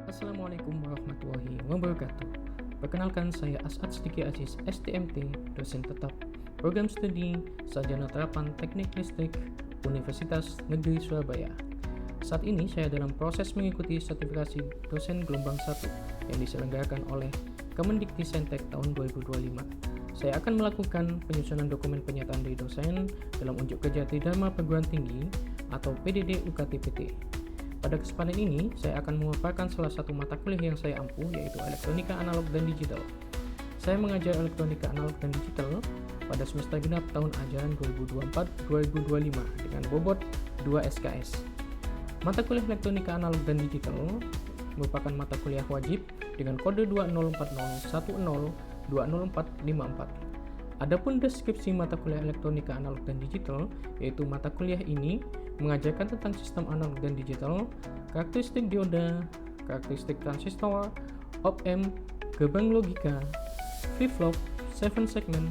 Assalamualaikum warahmatullahi wabarakatuh. Perkenalkan, saya As'ad Siddiqi Aziz, STMT, dosen tetap Program Studi Sarjana Terapan Teknik Listrik Universitas Negeri Surabaya. Saat ini saya dalam proses mengikuti sertifikasi dosen gelombang 1 yang diselenggarakan oleh Kemendikbudristek tahun 2025. Saya akan melakukan penyusunan dokumen pernyataan dari dosen dalam unjuk kerja Tridharma Perguruan Tinggi atau PDD UKT-PT. Pada kesempatan ini, saya akan memaparkan salah satu mata kuliah yang saya ampuh, yaitu Elektronika Analog dan Digital. Saya mengajar Elektronika Analog dan Digital pada semester genap tahun ajaran 2024-2025 dengan bobot 2 SKS. Mata kuliah Elektronika Analog dan Digital merupakan mata kuliah wajib dengan kode 20401020454. Adapun deskripsi mata kuliah Elektronika Analog dan Digital, yaitu mata kuliah ini mengajarkan tentang sistem analog dan digital, karakteristik dioda, karakteristik transistor, op-amp, gerbang logika, flip-flop, 7 segment,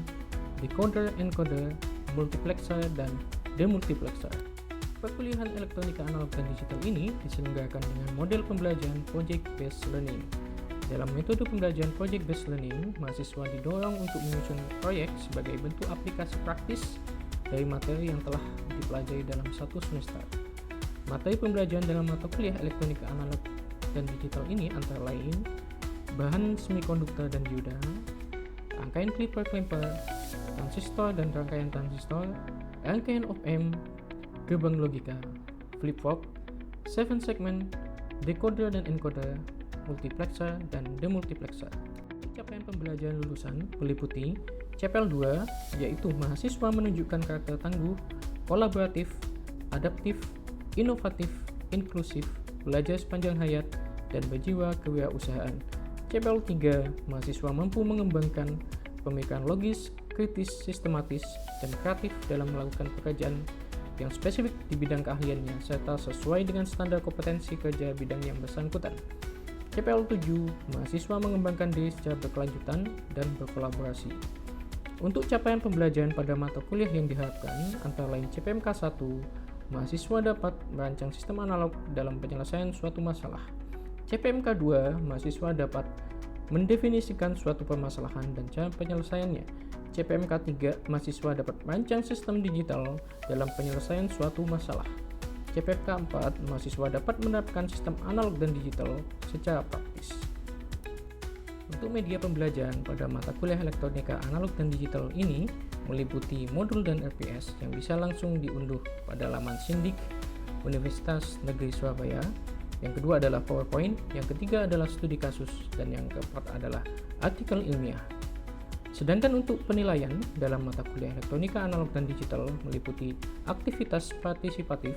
decoder, encoder, multiplexer, dan demultiplexer. Perkuliahan Elektronika Analog dan Digital ini diselenggarakan dengan model pembelajaran Project-Based Learning. Dalam metode pembelajaran Project-Based Learning, mahasiswa didorong untuk menyusun proyek sebagai bentuk aplikasi praktis dari materi yang telah dipelajari dalam satu semester. Materi pembelajaran dalam mata kuliah Elektronika Analog dan Digital ini antara lain bahan semikonduktor dan dioda, rangkaian klipper-klipper, transistor dan rangkaian transistor, rangkaian op-amp, gerbang logika, flip-flop, 7 segment, decoder dan encoder, multiplexer, dan demultiplexer. Capaian pembelajaran lulusan meliputi CPL 2, yaitu mahasiswa menunjukkan karakter tangguh, kolaboratif, adaptif, inovatif, inklusif, belajar sepanjang hayat, dan berjiwa kewirausahaan. CPL 3, mahasiswa mampu mengembangkan pemikiran logis, kritis, sistematis, dan kreatif dalam melakukan pekerjaan yang spesifik di bidang keahliannya, serta sesuai dengan standar kompetensi kerja bidang yang bersangkutan. CPL 7, mahasiswa mengembangkan diri secara berkelanjutan dan berkolaborasi. Untuk capaian pembelajaran pada mata kuliah yang diharapkan, antara lain CPMK 1, mahasiswa dapat merancang sistem analog dalam penyelesaian suatu masalah. CPMK 2, mahasiswa dapat mendefinisikan suatu permasalahan dan cara penyelesaiannya. CPMK 3, mahasiswa dapat merancang sistem digital dalam penyelesaian suatu masalah. CPMK 4, mahasiswa dapat menerapkan sistem analog dan digital secara praktis. Untuk media pembelajaran pada mata kuliah Elektronika Analog dan Digital ini meliputi modul dan RPS yang bisa langsung diunduh pada laman Sindik Universitas Negeri Surabaya. Yang kedua adalah PowerPoint, yang ketiga adalah studi kasus, dan yang keempat adalah artikel ilmiah. Sedangkan untuk penilaian dalam mata kuliah Elektronika Analog dan Digital meliputi aktivitas partisipatif,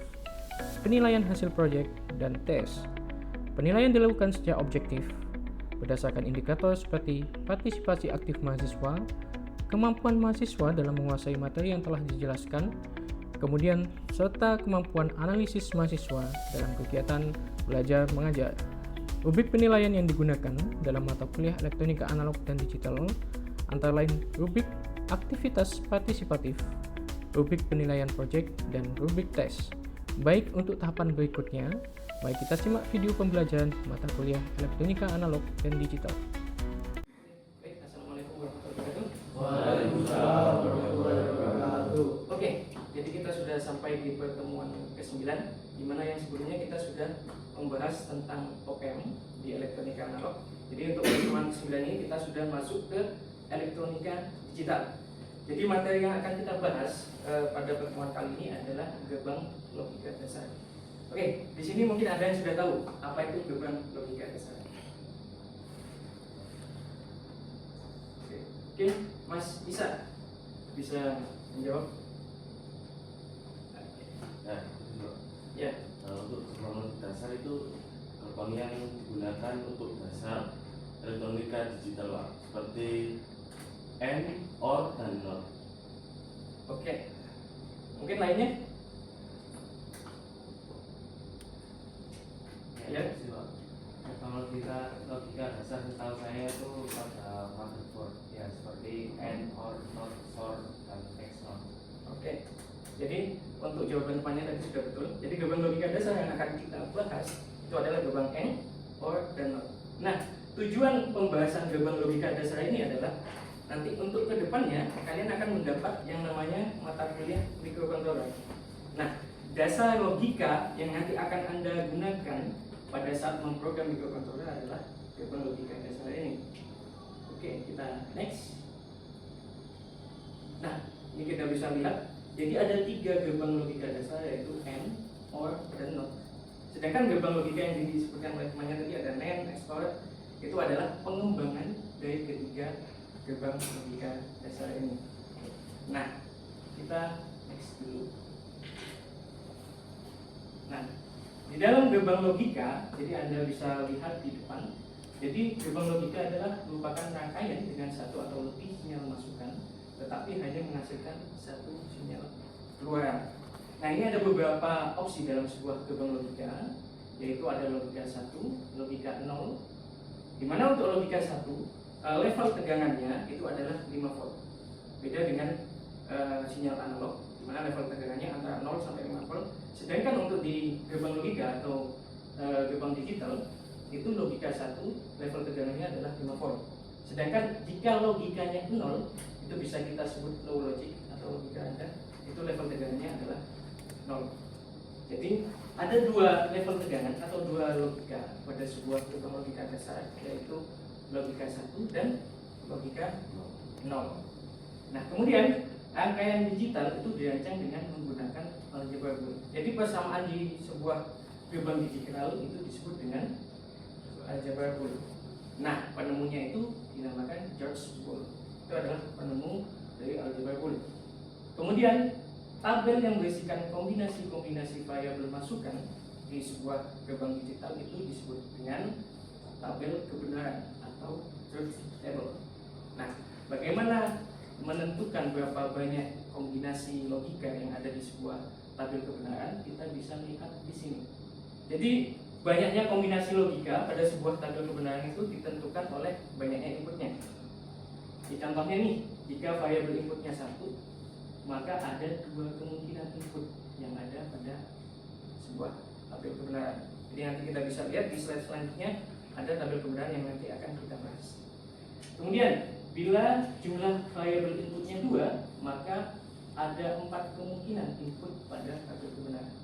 penilaian hasil proyek, dan tes. Penilaian dilakukan secara objektif berdasarkan indikator seperti partisipasi aktif mahasiswa, kemampuan mahasiswa dalam menguasai materi yang telah dijelaskan, kemudian serta kemampuan analisis mahasiswa dalam kegiatan belajar mengajar. Rubrik penilaian yang digunakan dalam mata kuliah Elektronika Analog dan Digital antara lain rubrik aktivitas partisipatif, rubrik penilaian proyek, dan rubrik tes. Baik, untuk tahapan berikutnya, mari kita simak video pembelajaran mata kuliah Elektronika Analog dan Digital. Baik, Assalamualaikum warahmatullahi wabarakatuh. Waalaikumsalam warahmatullahi wabarakatuh. Oke, jadi kita sudah sampai di pertemuan ke-9, di mana yang sebelumnya kita sudah membahas tentang op-amp di Elektronika Analog. Jadi untuk pertemuan ke-9 ini kita sudah masuk ke Elektronika Digital. Jadi materi yang akan kita bahas pada pertemuan kali ini adalah gerbang logika dasar. Oke, di sini mungkin ada yang sudah tahu apa itu gerbang logika dasar. Oke, mungkin Mas Isa bisa menjawab. Nah, Ya, untuk gerbang logika dasar itu gerbang yang digunakan untuk dasar elektronika digital, Pak. Seperti AND, OR, dan NOR. oke. Mungkin lainnya? Ya. Kalau logika dasar setahu saya itu pada motherboard ya, seperti AND, OR, NOT, SOR, dan XOR. Oke. Jadi untuk jawaban depannya tadi sudah betul. Jadi gerbang logika dasar yang akan kita bahas itu adalah gerbang AND, or, dan not. Nah, tujuan pembahasan gerbang logika dasar ini adalah nanti untuk kedepannya kalian akan mendapat yang namanya mata kuliah mikrokontroler. Nah, dasar logika yang nanti akan Anda gunakan pada saat memprogram mikrokontroler adalah gerbang logika dasar ini. Oke, kita next. Nah, ini kita bisa lihat. Jadi ada 3 gerbang logika dasar, yaitu AND, OR, dan NOT. Sedangkan gerbang logika yang disebutkan oleh temannya tadi ada NAND, XOR, itu adalah pengembangan dari ketiga gerbang logika dasar ini. Nah, kita next dulu. Nah, di dalam gerbang logika, jadi Anda bisa lihat di depan. Jadi gerbang logika adalah merupakan rangkaian dengan satu atau lebih sinyal masukan, tetapi hanya menghasilkan satu sinyal keluaran. Nah, ini ada beberapa opsi dalam sebuah gerbang logika, yaitu ada logika 1, logika 0, di mana untuk logika 1 level tegangannya itu adalah 5 volt. Beda dengan sinyal analog, di mana level tegangannya antara 0 sampai 5 volt. Sedangkan untuk di gerbang logika atau gerbang digital, itu logika 1 level tegangannya adalah 5 volt. Sedangkan jika logikanya 0, itu bisa kita sebut low logic atau logika Anda, itu level tegangannya adalah 0. Jadi ada 2 level tegangan atau 2 logika pada sebuah gerbang logika dasar, yaitu logika 1 dan logika 0. Nah, kemudian rangkaian digital itu dirancang dengan menggunakan algebra Boole. Jadi persamaan di sebuah gerbang digital itu disebut dengan algebra Boole. Nah, penemunya itu dinamakan George Boole. Itu adalah penemu dari algebra Boole. Kemudian tabel yang berisikan kombinasi-kombinasi variabel masukan di sebuah gerbang digital itu disebut dengan tabel kebenaran atau truth table. Nah, bagaimana menentukan berapa banyak kombinasi logika yang ada di sebuah tabel kebenaran? Kita bisa lihat di sini. Jadi banyaknya kombinasi logika pada sebuah tabel kebenaran itu ditentukan oleh banyaknya inputnya. Di contohnya nih, jika variabel inputnya 1, maka ada 2 kemungkinan input yang ada pada sebuah tabel kebenaran. Jadi nanti kita bisa lihat di slide selanjutnya ada tabel kebenaran yang nanti akan kita bahas. Kemudian bila jumlah variabel inputnya 2, maka ada 4 kemungkinan input pada tabel kebenaran.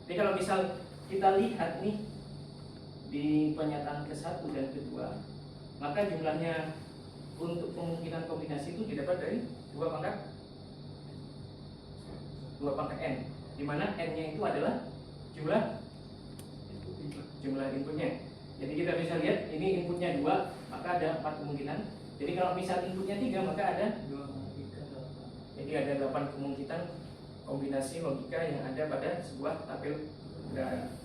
Jadi kalau misal kita lihat nih di pernyataan ke-1 dan ke-2, maka jumlahnya untuk kemungkinan kombinasi itu didapat dari 2 pangkat n, di mana n-nya itu adalah jumlah inputnya. Jadi kita bisa lihat ini inputnya 2, maka ada 4 kemungkinan. Jadi kalau misal inputnya 3, maka ada 2. Jadi ada 8 kemungkinan kombinasi logika yang ada pada sebuah tabel kebenaran.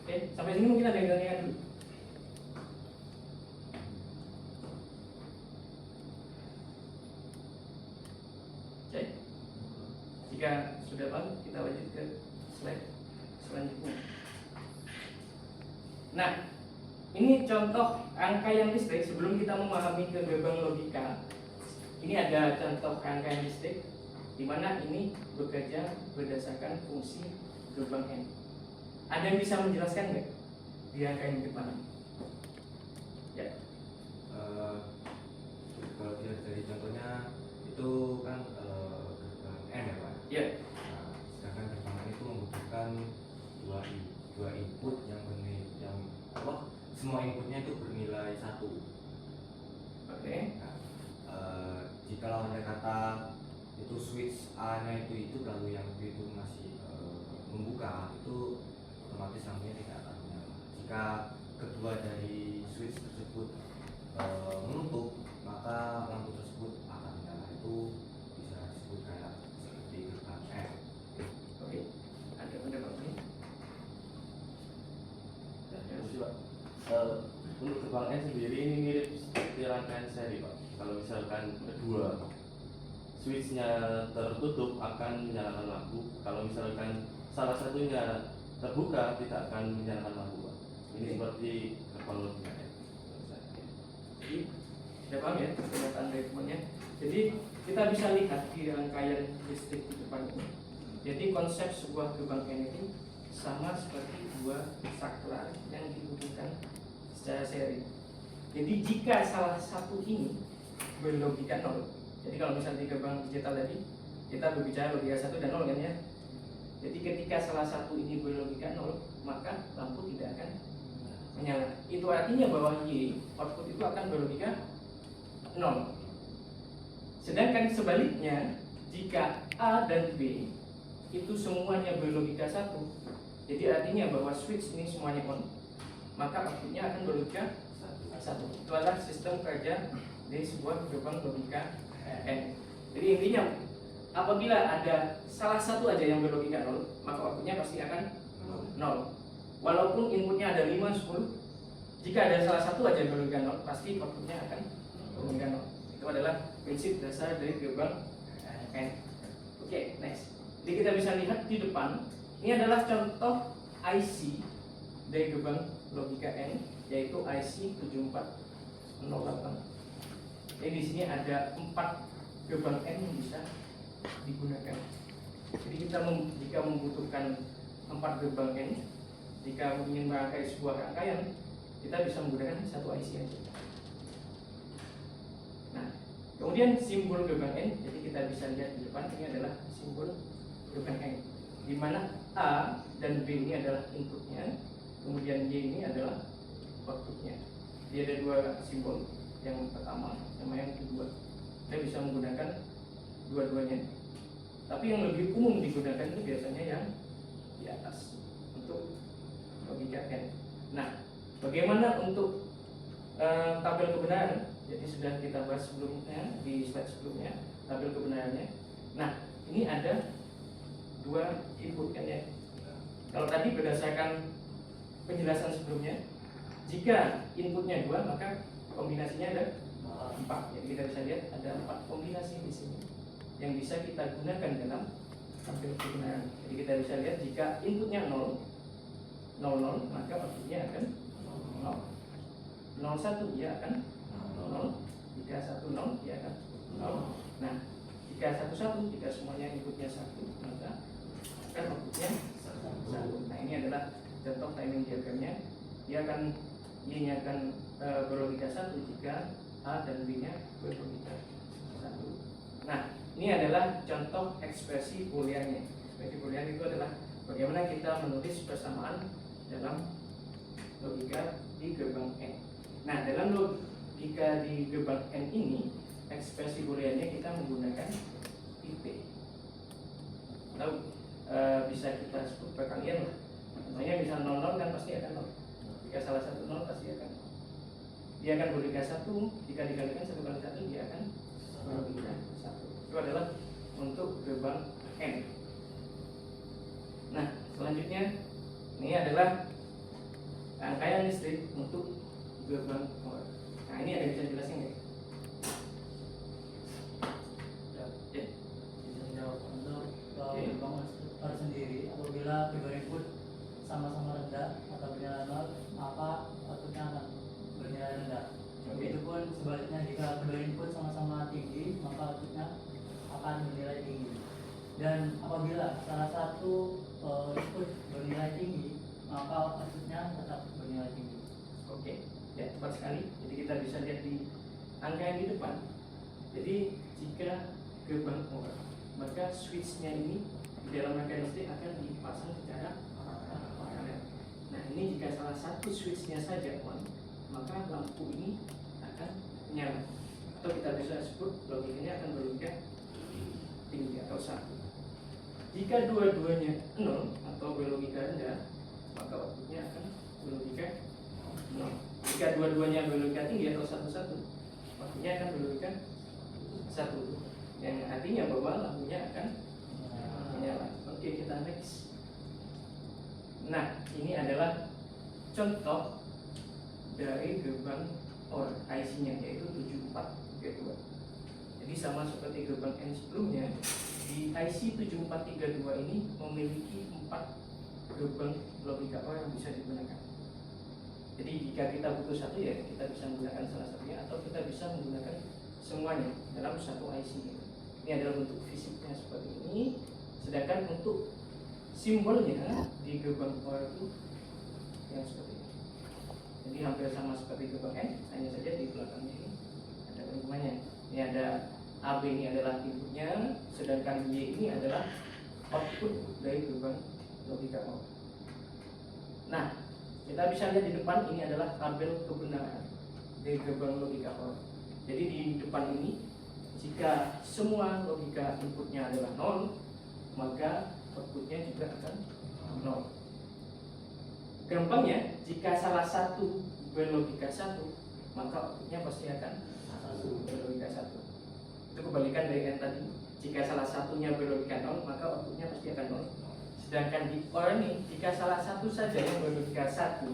Oke, sampai sini mungkin ada yang tanya dulu. Oke. Jika sudah paham, kita lanjut ke slide selanjutnya. Nah, ini contoh rangkaian listrik sebelum kita memahami ke gerbang logika. Ini ada contoh rangkaian listrik di mana ini bekerja berdasarkan fungsi gerbang N. Ada yang bisa menjelaskan nggak di rangkaian depan? Ya. Kalau dilihat dari contohnya itu kan gerbang N ya Pak? Ya. Nah, sedangkan gerbang N itu membutuhkan dua input yang semua inputnya itu bernilai 1. Oke. Nah, jika lawannya kata itu switch A-nya itu lalu yang B itu masih membuka, itu otomatis lampunya tidak akan menyala. Jika kedua dari switch tersebut menutup, maka lampu tersebut akan menyala. Itu bisa disebut kayak seperti gerbang N. Oke. Ada pendapatnya? Untuk gerbang N sendiri ini mirip seperti rangkaian seri Pak. Kalau misalkan kedua switchnya tertutup akan menyalakan lampu. Kalau misalkan salah satunya terbuka tidak akan menyalakan lampu Pak. Ini seperti gerbang logika N. Jadi sudah paham ya pernyataan dari temannya. Jadi kita bisa lihat di rangkaian listrik di depan ini. Jadi konsep sebuah gerbang N itu sama seperti dua saklar yang dihubungkan secara seri. Jadi jika salah satu ini berlogika 0, jadi kalau misalnya di gerbang digital tadi kita berbicara logika 1 dan 0 kan ya. Jadi ketika salah satu ini berlogika 0, maka lampu tidak akan menyala. Itu artinya bahwa Y output itu akan berlogika 0. Sedangkan sebaliknya, jika A dan B itu semuanya berlogika 1, jadi artinya bahwa switch ini semuanya on, maka outputnya akan berlogika 1. Itu adalah sistem kerja dari sebuah gerbang logika N. Jadi intinya, apabila ada salah satu aja yang berlogika 0, maka outputnya pasti akan 0. Walaupun inputnya ada 5, 10, jika ada salah satu aja yang berlogika 0, pasti outputnya akan berlogika 0. Itu adalah prinsip dasar dari gerbang N. Oke, next. Jadi kita bisa lihat di depan, ini adalah contoh IC dari gerbang logika N, yaitu IC 7408. Jadi di sini ada 4 gerbang N yang bisa digunakan. Jadi kita jika membutuhkan 4 gerbang N, jika ingin merangkai sebuah rangkaian, kita bisa menggunakan satu IC aja. Nah, kemudian simbol gerbang N, jadi kita bisa lihat di depan ini adalah simbol gerbang N, di mana A dan B ini adalah inputnya, kemudian Y ini adalah outputnya. Jadi ada dua simbol, yang pertama sama yang kedua. Kita bisa menggunakan dua-duanya. Tapi yang lebih umum digunakan itu biasanya yang di atas untuk logika N. Nah, bagaimana untuk tabel kebenaran? Jadi sudah kita bahas sebelumnya di slide sebelumnya tabel kebenarannya. Nah, ini ada dua input kan ya. Kalau tadi berdasarkan penjelasan sebelumnya, jika inputnya 2 maka kombinasinya ada 4. Jadi kita bisa lihat ada 4 kombinasi di sini yang bisa kita gunakan dalam tabel kebenaran. Jadi kita bisa lihat jika inputnya 0, 00, maka outputnya akan 0. 01 dia akan 0, jika 10 dia akan 0. Nah, jika 11, jika semuanya inputnya 1, maka akan outputnya 1. Nah, ini adalah contoh timing diagramnya. Dia akan Y-nya akan berlogika 1 jika A dan B-nya berlogika 1. Nah, ini adalah contoh ekspresi booleannya. Ekspresi boolean itu adalah bagaimana kita menulis persamaan dalam logika di gerbang N. Nah, dalam logika di gerbang N ini, ekspresi booleannya kita menggunakan IP. Atau bisa kita sebut perkalian lah. Contohnya misal 00 kan pasti akan 0. Jika salah satu 0 pasti akan 0. Dia akan berlogika 1, jika dikalikan 1 kali 1 dia akan berlogika 1. Itu adalah untuk gerbang N. Nah, selanjutnya ini adalah rangkaian listrik untuk gerbang OR. Nah, ini ada bisa jelasin nggak? Ya. Bisa menjawab untuk gerbang OR sendiri, apabila kedua input sama-sama rendah atau bernilai 0, maka outputnya akan bernilai rendah. Begitupun sebaliknya, jika kedua input sama-sama tinggi, maka outputnya akan bernilai tinggi. Dan apabila salah satu input bernilai tinggi, maka outputnya tetap bernilai tinggi. Oke, ya tepat sekali. Jadi kita bisa lihat di angka yang di depan. Jadi jika gerbang OR, maka switchnya ini di dalam rangkaian listrik akan dipasang secara paralel. Nah, ini jika salah satu switchnya saja on, maka lampu ini akan menyala. Atau kita bisa sebut logikanya akan berlogika tinggi atau 1. Jika dua-duanya 0 atau berlogika rendah, maka outputnya akan berlogika 0. Jika dua-duanya berlogika tinggi atau 1-1, outputnya akan berlogika 1. Yang artinya bahwa lampunya akan menyala. Oke, kita next. Nah, ini adalah contoh dari gerbang OR IC-nya, yaitu 7432. Jadi sama seperti gerbang N sebelumnya, di IC 7432 ini memiliki 4 gerbang logika OR yang bisa digunakan. Jadi jika kita butuh satu, ya kita bisa menggunakan salah satunya, atau kita bisa menggunakan semuanya dalam satu IC. Ini adalah bentuk fisiknya seperti ini. Sedangkan untuk simbolnya di gerbang OR itu yang seperti ini. Jadi hampir sama seperti gerbang N, hanya saja di belakangnya ini ada hubungannya. Ini ada AB ini adalah inputnya, sedangkan Y ini adalah output dari gerbang logika OR. Nah, kita bisa lihat di depan ini adalah tabel kebenaran dari gerbang logika OR. Jadi di depan ini, jika semua logika inputnya adalah 0, maka outputnya juga akan 0. Gampangnya, jika salah satu berlogika 1, maka outputnya pasti akan berlogika 1. Itu kebalikan dari N tadi. Jika salah satunya berlogika 0, maka outputnya pasti akan 0. Sedangkan di OR ini, jika salah satu saja yang berlogika 1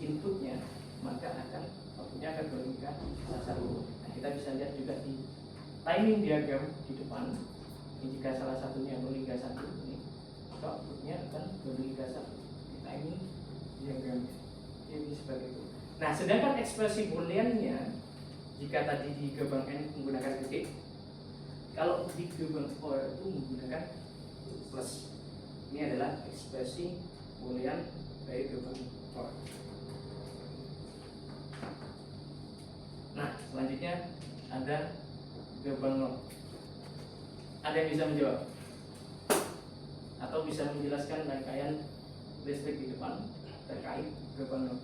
inputnya, maka outputnya akan berlogika 1. Nah, kita bisa lihat juga di timing diagram di depan. Jika salah satunya berlogika 1 ini, maka outputnya akan berlogika 1 di timing diagramnya. Jadi seperti itu. Nah, sedangkan ekspresi booleannya, jika tadi di gerbang N menggunakan titik, kalau di gerbang OR itu menggunakan plus. Ini adalah ekspresi boolean dari gerbang OR. Nah, selanjutnya ada gerbang NOT. Ada yang bisa menjawab? Atau bisa menjelaskan rangkaian listrik di depan terkait gerbang NOT?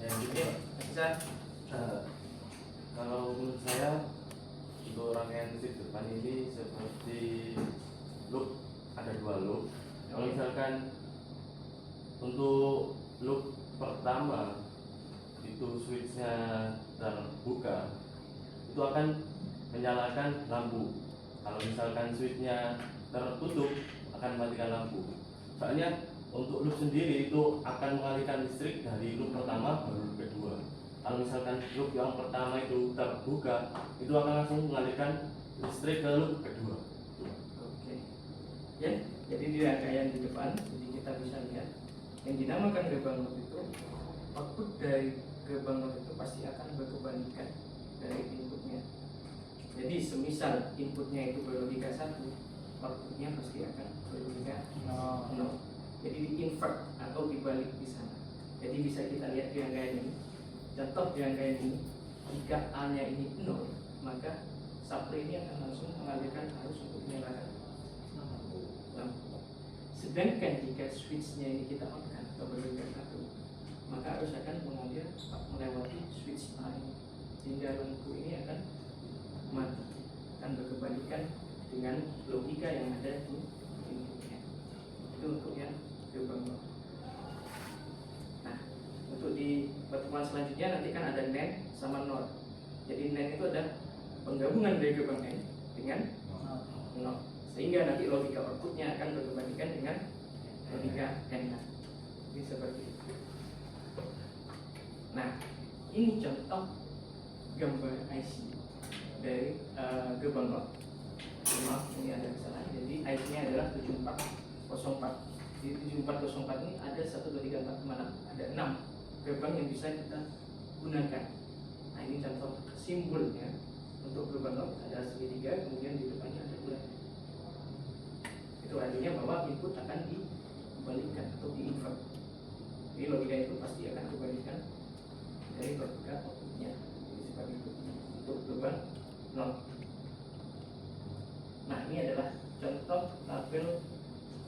Yang gitu, Bisa? kalau menurut saya untuk rangkaian listrik depan ini seperti loop, ada 2 loop. Kalau misalkan untuk loop pertama itu switchnya terbuka, itu akan menyalakan lampu. Kalau misalkan switchnya tertutup, akan mematikan lampu. Soalnya untuk loop sendiri itu akan mengalihkan listrik dari loop pertama baru loop kedua. Kalau misalkan loop yang pertama itu terbuka, itu akan langsung mengalihkan listrik ke loop kedua. Oke. Ya, jadi di rangkaian di depan, jadi kita bisa lihat yang dinamakan gerbang NOT itu, output dari gerbang NOT itu pasti akan berkebalikan dari inputnya. Jadi semisal inputnya itu berlogika 1, outputnya pasti akan berlogika 0. Jadi di invert atau dibalik di sana. Jadi bisa kita lihat di rangkaian ini. Contoh di rangkaian ini, jika A-nya ini 0, maka supply ini akan langsung mengalirkan arus untuk menyalakan lampu. Sedangkan jika switchnya ini kita on-kan atau berlogika 1, maka arus akan mengalir melewati switch A ini, sehingga lampu ini akan mati, akan berkebalikan dengan logika yang ada di inputnya. Itu untuk yang gerbang NOT. Nah, untuk di pertemuan selanjutnya nanti kan ada NAND sama NOR. Jadi NAND itu ada penggabungan dari gerbang N dengan NOR, sehingga nanti logika outputnya akan berkebalikan dengan logika NAND. Ini seperti itu. Nah, ini contoh gambar IC dari gerbang NOR. Maaf, ini ada kesalahan. Jadi IC-nya adalah 7404. Di 7404 ini ada 1, 2, 3, 4, 5, 6. Ada 6 gerbang yang bisa kita gunakan. Nah, ini contoh simbolnya untuk gerbang NOT. Ada segitiga, kemudian di depannya ada bulat. Itu artinya bahwa input akan dikembalikan atau diinvert. Jadi logika itu pasti akan dikembalikan dari logika outputnya. Jadi seperti itu untuk gerbang NOT. Nah, ini adalah contoh tabel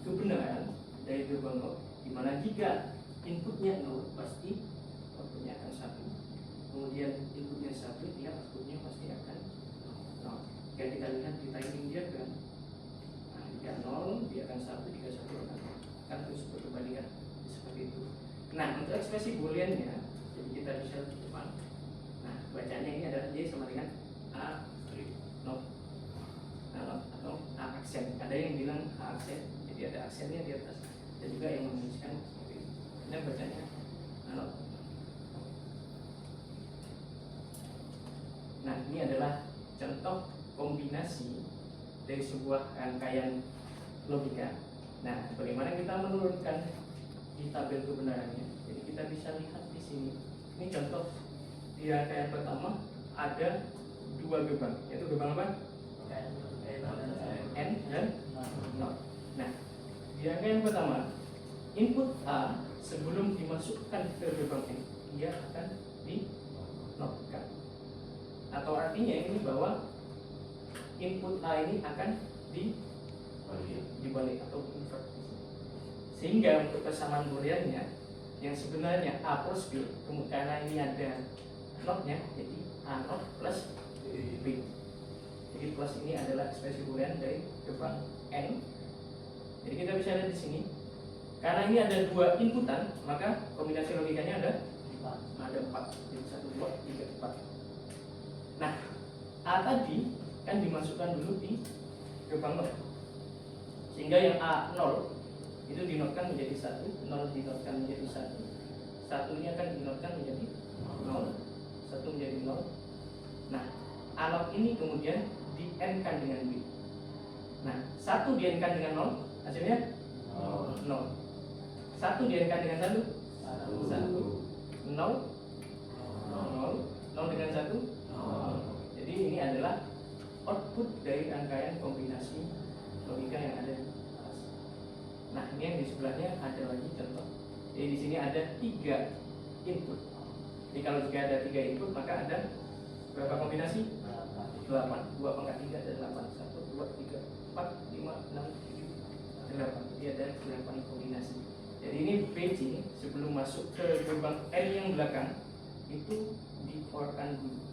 kebenaran dari gerbang NOT, di mana jika inputnya 0 pasti outputnya akan 1. Kemudian inputnya 1, dia outputnya pasti akan 0. Jika kita lihat di timing diagram, nah, jika 0 dia akan 1, jika 1 akan terus berkebalikan seperti itu. Nah, untuk ekspresi booleannya, jadi kita bisa lihat di depan. Nah, bacaannya ini adalah Y sama dengan A not atau A aksen. Ada yang bilang A aksen, jadi ada aksennya di atas. Dan juga yang menuliskan seperti ini. Ini bacanya not. Nah, ini adalah contoh kombinasi dari sebuah rangkaian logika. Nah, bagaimana kita menurunkan di tabel kebenarannya? Jadi kita bisa lihat di sini. Ini contoh di rangkaian pertama ada dua gerbang, yaitu gerbang apa? N dan not. Nah, di angka yang pertama, input A sebelum dimasukkan ke gerbang N, dia akan di-notkan. Atau artinya ini bahwa input A ini akan dibalik atau invert. Sehingga untuk persamaan Booleannya yang sebenarnya A plus B, karena ini ada notnya, jadi A not plus B. Jadi plus ini adalah ekspresi Boolean dari gerbang N. Jadi kita bisa lihat di sini, karena ini ada dua inputan, maka kombinasi logikanya ada 4. Jadi 1, 2, 3, 4. Nah, A tadi kan dimasukkan dulu di gerbang not, sehingga yang A0 itu dinotkan menjadi 1, 0 dinotkan menjadi 1, 1 ini akan dinotkan menjadi 0, 1 menjadi 0. Nah, A0 ini kemudian di-N-kan dengan B. Nah, 1 di-N-kan dengan 0, hasilnya 0. 1 di-N-kan dengan 1, 1. 0, 0 dengan 1, 0. Jadi ini adalah output dari rangkaian kombinasi logika yang ada di atas. Nah, ini yang di sebelahnya ada lagi contoh. Jadi di sini ada 3 input. Jadi kalau jika ada 3 input, maka ada berapa kombinasi? 8. 2 pangkat 3 ada 8. 1, 2, 3, 4, 5, 6, 7, 8. Jadi ada 8 kombinasi. Jadi ini BC sebelum masuk ke gerbang N yang belakang itu di-OR-kan dulu.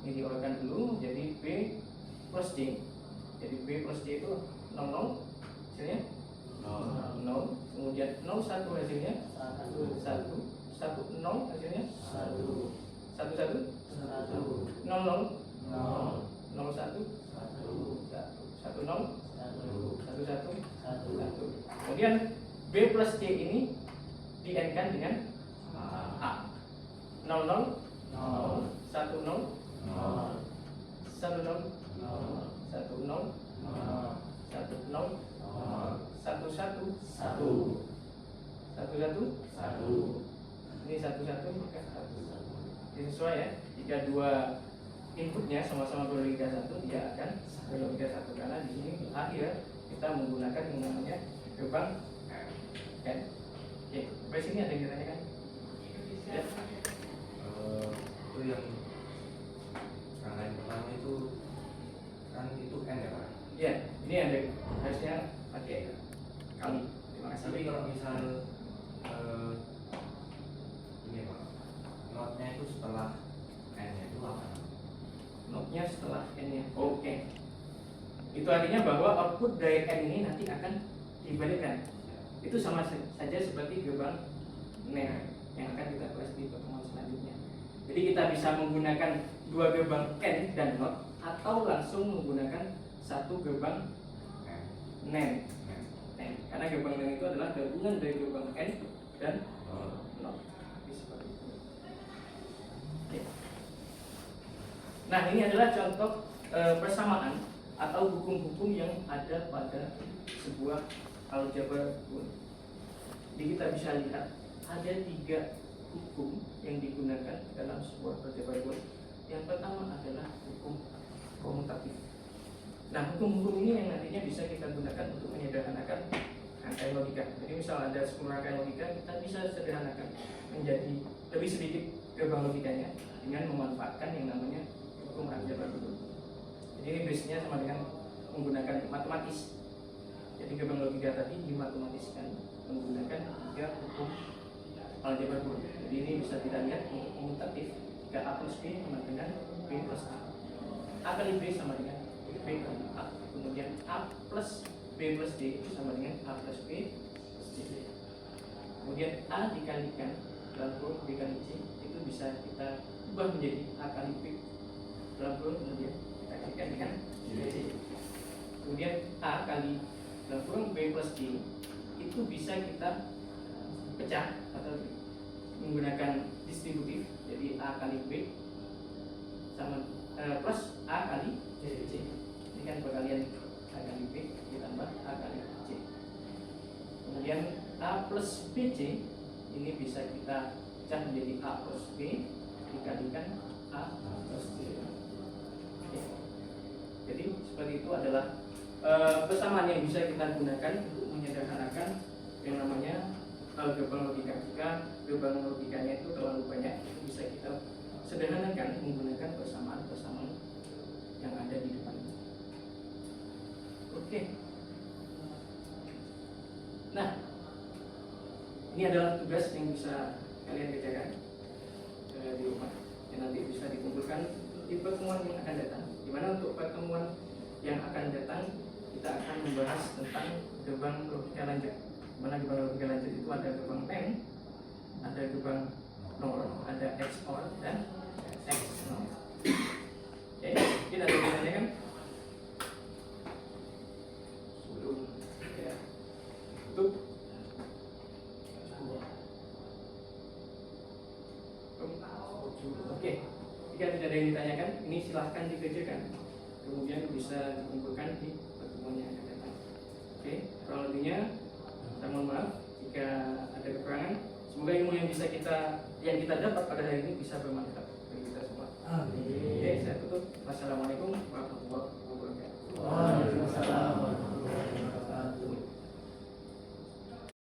Ini di-OR-kan dulu, jadi B plus D. Jadi B plus D itu 00 hasilnya 0. Kemudian 01 hasilnya 1, 1, 0 hasilnya 1, 1, 1, 00, 01, 1, 1, 1, 1. Kemudian B plus C ini di-N-kan dengan A. 00, 10, 10, 1, 1, 1, 1, 1, 1, 1, 1. Ini 1, 1 maka 1. Ini sesuai ya. Jika dua inputnya sama-sama berlogika 1, dia akan berlogika 1 karena di sini akhir kita menggunakan yang namanya gerbang N. Oke, sampai sini ada yang ditanyakan? Ya. Itu yang rangkaian pertama itu kan itu N ya Pak? Ya, ini ada harusnya pakai kali. Terima kasih. Tapi kalau misal ini Pak, notnya itu setelah N nya itu apa? Notnya setelah N-nya. Oke. Itu artinya bahwa output dari N ini nanti akan dibalikkan. Itu sama saja seperti gerbang NAND yang akan kita bahas di pertemuan selanjutnya. Jadi kita bisa menggunakan dua gerbang N dan NOT atau langsung menggunakan satu gerbang NAND. Karena gerbang NAND itu adalah gabungan dari gerbang N dan NOT. Seperti itu. Oke. Nah, ini adalah contoh persamaan atau hukum-hukum yang ada pada sebuah aljabar Boole. Jadi kita bisa lihat ada 3 hukum yang digunakan dalam sebuah aljabar Boole. Yang pertama adalah hukum komutatif. Nah, hukum-hukum ini yang nantinya bisa kita gunakan untuk menyederhanakan rangkaian logika. Jadi misal ada 10 rangkaian logika, kita bisa sederhanakan menjadi lebih sedikit gerbang logikanya dengan memanfaatkan yang namanya hukum aljabar Boole. Jadi ini base-nya sama dengan menggunakan matematis. Jadi gerbang logika tadi dimatematiskan menggunakan 3 hukum aljabar Boole. Jadi ini bisa kita lihat untuk komutatif, jika A plus B sama dengan B plus A. A kali B sama dengan B kali A. Kemudian A plus B plus D sama dengan A plus B plus C. Kemudian A dikalikan dalam kurung B kali C itu bisa kita ubah menjadi A kali B dalam kurung kemudian kita kalikan dengan C. Kemudian A kali dalam kurung B plus D itu bisa kita pecah atau menggunakan distributif. Jadi A kali B sama plus A kali C. Ini kan perkalian A kali B ditambah A kali C. Kemudian A plus BC ini bisa kita pecah menjadi A plus B dikalikan A plus C. seperti itu adalah persamaan yang bisa kita gunakan untuk menyederhanakan yang namanya gerbang logika. Jika gerbang logikanya itu terlalu banyak, itu bisa kita sederhanakan menggunakan persamaan-persamaan yang ada di depan. Oke. Nah, ini adalah tugas yang bisa kalian kerjakan di rumah, yang nanti bisa dikumpulkan di pertemuan yang akan datang. Dimana untuk pertemuan yang akan datang kita akan membahas tentang gerbang logika lanjut. Mana gerbang logika lanjut itu ada gerbang PEN, ada gerbang NOR, ada XOR dan XNOR. Oke, kita ada yang kan? Sebelum ya tutup. Oke, jika tidak ada yang ditanyakan, ini silahkan dikerjakan. Kemudian bisa dikumpulkan di pertemuan yang akan datang. Oke, kurang lebihnya saya mohon maaf jika ada kekurangan. Semoga ilmu yang kita dapat pada hari ini bisa bermanfaat bagi kita semua. Oke, saya tutup. Wassalamualaikum warahmatullahi wabarakatuh.